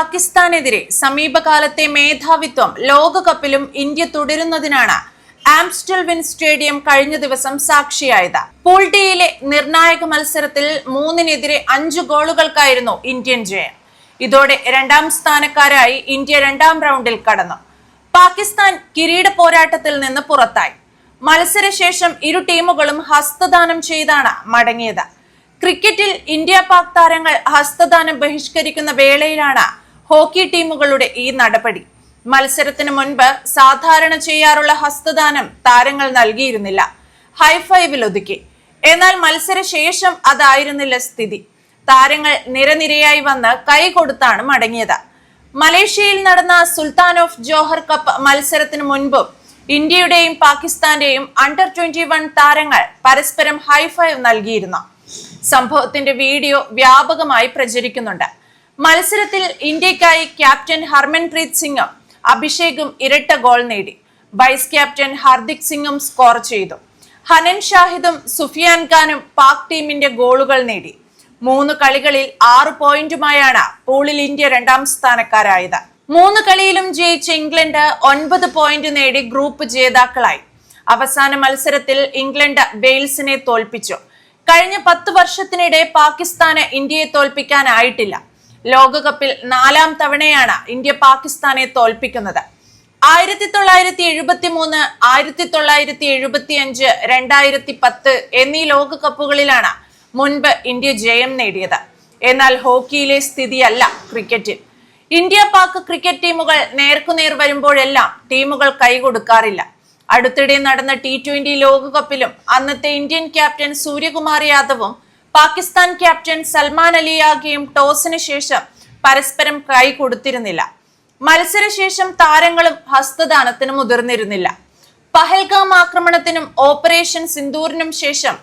പാകിസ്ഥാനെതിരെ സമീപകാലത്തെ മേധാവിത്വം ലോകകപ്പിലും India തുടരുന്നതിനാണ് Amstel win stadium കഴിഞ്ഞ ദിവസം സാക്ഷിയായത്. പൂൾ ഡിയിലെ നിർണായക മത്സരത്തിൽ 3-നെതിരെ 5 ഗോളുകൾക്കായിരുന്നു ഇന്ത്യൻ ജയം. ഇതോടെ രണ്ടാം സ്ഥാനക്കാരായി ഇന്ത്യ രണ്ടാം റൗണ്ടിൽ കടന്നു. പാകിസ്ഥാൻ കിരീട പോരാട്ടത്തിൽ നിന്ന് പുറത്തായി. മത്സരശേഷം ഇരു ടീമുകളും ഹസ്തദാനം ചെയ്താണ് മടങ്ങിയത്. ക്രിക്കറ്റിൽ ഇന്ത്യ പാക് താരങ്ങൾ ഹസ്തദാനം ബഹിഷ്കരിക്കുന്ന വേളയിലാണ് ഹോക്കി ടീമുകളുടെ ഈ നടപടി. മത്സരത്തിന് മുൻപ് സാധാരണ ചെയ്യാറുള്ള ഹസ്തദാനം താരങ്ങൾ നൽകിയിരുന്നില്ല, ഹൈഫൈവിൽ ഒതുക്കി. എന്നാൽ മത്സരശേഷം അതായിരുന്നില്ല സ്ഥിതി. താരങ്ങൾ നിരനിരയായി വന്ന് കൈ കൊടുത്താണ് മടങ്ങിയത്. മലേഷ്യയിൽ നടന്ന സുൽത്താൻ ഓഫ് ജോഹർ കപ്പ് മത്സരത്തിന് മുൻപും ഇന്ത്യയുടെയും പാകിസ്ഥാന്റെയും അണ്ടർ-21 താരങ്ങൾ പരസ്പരം ഹൈഫൈവ് നൽകിയിരുന്നു. സംഭവത്തിന്റെ വീഡിയോ വ്യാപകമായി പ്രചരിക്കുന്നുണ്ട്. മത്സരത്തിൽ ഇന്ത്യക്കായി ക്യാപ്റ്റൻ ഹർമൻപ്രീത് സിംഗും അഭിഷേകും ഇരട്ട ഗോൾ നേടി. വൈസ് ക്യാപ്റ്റൻ ഹർദിക് സിംഗും സ്കോർ ചെയ്തു. ഹനൻ ഷാഹിദും സുഫിയാൻ ഖാനും പാക് ടീമിന്റെ ഗോളുകൾ നേടി. 3 കളികളിൽ 6 പോയിന്റുമായാണ് പൂളിൽ ഇന്ത്യ രണ്ടാം സ്ഥാനക്കാരായത്. 3 കളിയിലും ജയിച്ച ഇംഗ്ലണ്ട് 9 പോയിന്റ് നേടി ഗ്രൂപ്പ് ജേതാക്കളായി. അവസാന മത്സരത്തിൽ ഇംഗ്ലണ്ട് വെയിൽസിനെ തോൽപ്പിച്ചു. കഴിഞ്ഞ 10 വർഷത്തിനിടെ പാകിസ്ഥാന് ഇന്ത്യയെ തോൽപ്പിക്കാനായിട്ടില്ല. ലോകകപ്പിൽ 4ാം തവണയാണ് ഇന്ത്യ പാകിസ്ഥാനെ തോൽപ്പിക്കുന്നത്. 1973, 1975, 2010 എന്നീ ലോകകപ്പുകളിലാണ് മുൻപ് ഇന്ത്യ ജയം നേടിയത്. എന്നാൽ ഹോക്കിയിലെ സ്ഥിതിയല്ല ക്രിക്കറ്റിൽ. ഇന്ത്യ പാക് ക്രിക്കറ്റ് ടീമുകൾ നേർക്കുനേർ വരുമ്പോഴെല്ലാം ടീമുകൾ കൈകൊടുക്കാറില്ല. അടുത്തിടെ നടന്ന T20 ലോകകപ്പിലും അന്നത്തെ ഇന്ത്യൻ ക്യാപ്റ്റൻ സൂര്യകുമാർ യാദവും പാകിസ്ഥാൻ ക്യാപ്റ്റൻ സൽമാൻ അലിയാഗിയും ടോസിന് ശേഷം പരസ്പരം കൈ കൊടുത്തിരുന്നില്ല. മത്സരശേഷം താരങ്ങളും ഹസ്തദാനത്തിന് മുതിർന്നിരുന്നില്ല. പഹൽഗാം ആക്രമണത്തിനും ഓപ്പറേഷൻ സിന്ദൂറിനും ശേഷം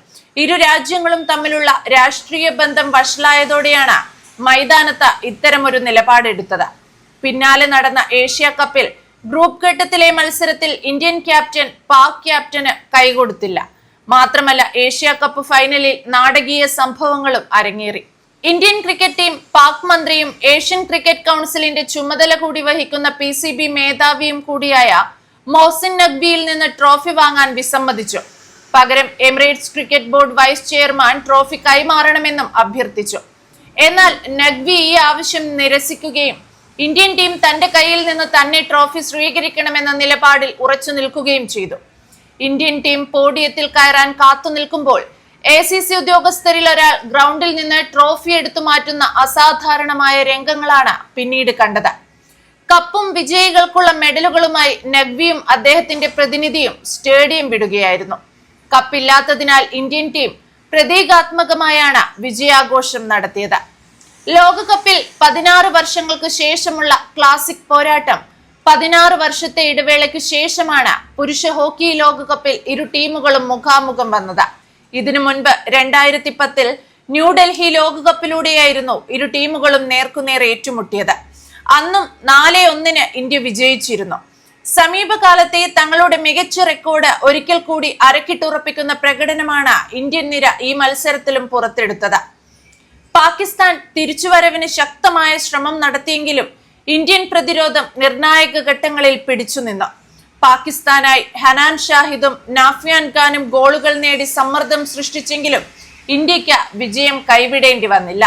ഇരു രാജ്യങ്ങളും തമ്മിലുള്ള രാഷ്ട്രീയ ബന്ധം വഷളായതോടെയാണ് മൈതാനത്ത് ഇത്തരമൊരു നിലപാടെടുത്തത്. പിന്നാലെ നടന്ന ഏഷ്യ കപ്പിൽ ഗ്രൂപ്പ് ഘട്ടത്തിലെ മത്സരത്തിൽ ഇന്ത്യൻ ക്യാപ്റ്റൻ പാക് ക്യാപ്റ്റന് കൈകൊടുത്തില്ല. മാത്രമല്ല, ഏഷ്യ കപ്പ് ഫൈനലിൽ നാടകീയ സംഭവങ്ങളും അരങ്ങേറി. ഇന്ത്യൻ ക്രിക്കറ്റ് ടീം പാക് മന്ത്രിയും ഏഷ്യൻ ക്രിക്കറ്റ് കൗൺസിലിന്റെ ചുമതല കൂടി വഹിക്കുന്ന PCB മേധാവിയും കൂടിയായ മോഹ്സിൻ നഖ്വിയിൽ നിന്ന് ട്രോഫി വാങ്ങാൻ വിസമ്മതിച്ചു. പകരം Emirates cricket board vice chairman trophy കൈമാറണമെന്നും അഭ്യർത്ഥിച്ചു. എന്നാൽ നഖ്വി ഈ ആവശ്യം നിരസിക്കുകയും ഇന്ത്യൻ ടീം തന്റെ കയ്യിൽ നിന്ന് തന്നെ ട്രോഫി സ്വീകരിക്കണമെന്ന നിലപാടിൽ ഉറച്ചു നിൽക്കുകയും ചെയ്തു. ഇന്ത്യൻ ടീം പോഡിയത്തിൽ കയറാൻ കാത്തു നിൽക്കുമ്പോൾ ACC ഉദ്യോഗസ്ഥരിൽ ഒരാൾ ഗ്രൗണ്ടിൽ നിന്ന് ട്രോഫി എടുത്തു മാറ്റുന്ന അസാധാരണമായ രംഗങ്ങളാണ് പിന്നീട് കണ്ടത്. കപ്പും വിജയികൾക്കുള്ള മെഡലുകളുമായി നഖ്വിയും അദ്ദേഹത്തിന്റെ പ്രതിനിധിയും സ്റ്റേഡിയം വിടുകയായിരുന്നു. കപ്പില്ലാത്തതിനാൽ ഇന്ത്യൻ ടീം പ്രതീകാത്മകമായാണ് വിജയാഘോഷം നടത്തിയത്. ലോകകപ്പിൽ 16 വർഷങ്ങൾക്ക് ശേഷമുള്ള ക്ലാസിക് പോരാട്ടം. 16 വർഷത്തെ ഇടവേളയ്ക്ക് ശേഷമാണ് പുരുഷ ഹോക്കി ലോകകപ്പിൽ ഇരു ടീമുകളും മുഖാമുഖം വന്നത്. ഇതിനു മുൻപ് 2010 ന്യൂഡൽഹി ലോകകപ്പിലൂടെയായിരുന്നു ഇരു ടീമുകളും നേർക്കുനേർ ഏറ്റുമുട്ടിയത്. അന്നും 4-1 ഇന്ത്യ വിജയിച്ചിരുന്നു. സമീപകാലത്തെ തങ്ങളുടെ മികച്ച റെക്കോർഡ് ഒരിക്കൽ കൂടി അരക്കിട്ടുറപ്പിക്കുന്ന പ്രകടനമാണ് ഇന്ത്യൻ നിര ഈ മത്സരത്തിലും പുറത്തെടുത്തത്. പാകിസ്ഥാൻ തിരിച്ചുവരവിന് ശക്തമായ ശ്രമം നടത്തിയെങ്കിലും ഇന്ത്യൻ പ്രതിരോധം നിർണായക ഘട്ടങ്ങളിൽ പിടിച്ചുനിന്നു. പാകിസ്ഥാനായി ഹനാൻ ഷാഹിദും നാഫിയാൻ ഖാനും ഗോളുകൾ നേടി സമ്മർദ്ദം സൃഷ്ടിച്ചെങ്കിലും ഇന്ത്യക്ക് വിജയം കൈവിടേണ്ടി വന്നില്ല.